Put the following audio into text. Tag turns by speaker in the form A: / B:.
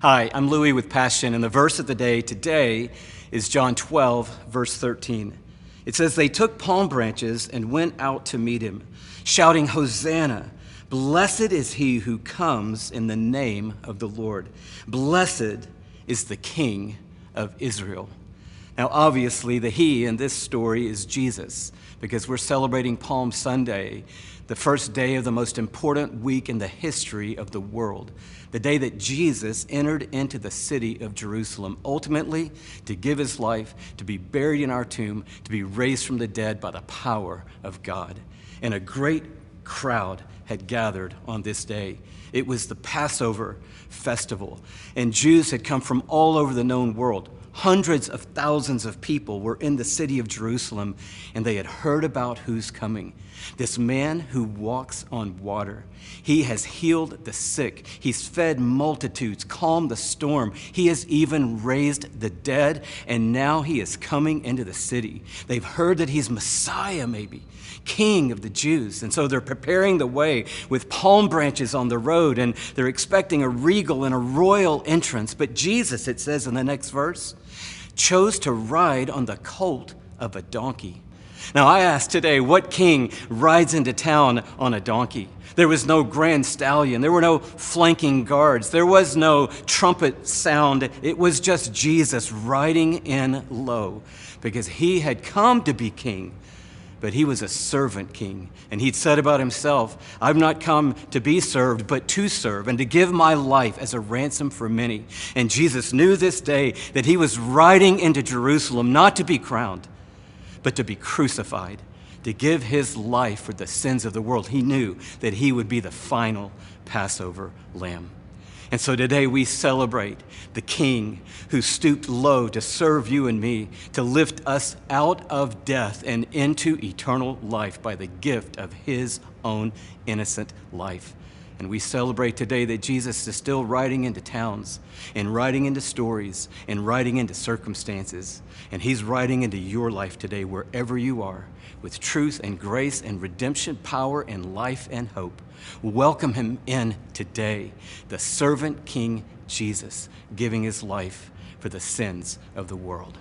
A: Hi, I'm Louis with Passion, and the verse of the day today is John 12, verse 13. It says, "They took palm branches and went out to meet him, shouting, 'Hosanna! Blessed is he who comes in the name of the Lord. Blessed is the King of Israel.'" Now, obviously, the he in this story is Jesus, because we're celebrating Palm Sunday, the first day of the most important week in the history of the world, the day that Jesus entered into the city of Jerusalem, ultimately to give his life, to be buried in our tomb, to be raised from the dead by the power of God. And a great crowd had gathered on this day. It was the Passover festival, and Jews had come from all over the known world. Hundreds of thousands of people were in the city of Jerusalem, and they had heard about who's coming. This man who walks on water. He has healed the sick. He's fed multitudes, calmed the storm. He has even raised the dead, and now he is coming into the city. They've heard that he's Messiah, maybe, King of the Jews. And so they're preparing the way with palm branches on the road, and they're expecting a regal and a royal entrance. But Jesus, it says in the next verse, chose to ride on the colt of a donkey. Now, I ask today, what king rides into town on a donkey? There was no grand stallion. There were no flanking guards. There was no trumpet sound. It was just Jesus riding in low, because he had come to be king. But he was a servant king. And he'd said about himself, "I've not come to be served, but to serve, and to give my life as a ransom for many." And Jesus knew this day that he was riding into Jerusalem not to be crowned, but to be crucified, to give his life for the sins of the world. He knew that he would be the final Passover lamb. And so today we celebrate the King who stooped low to serve you and me, to lift us out of death and into eternal life by the gift of his own innocent life. And we celebrate today that Jesus is still riding into towns and riding into stories and riding into circumstances. And he's riding into your life today, wherever you are, with truth and grace and redemption, power and life and hope. Welcome him in today, the servant King Jesus, giving his life for the sins of the world.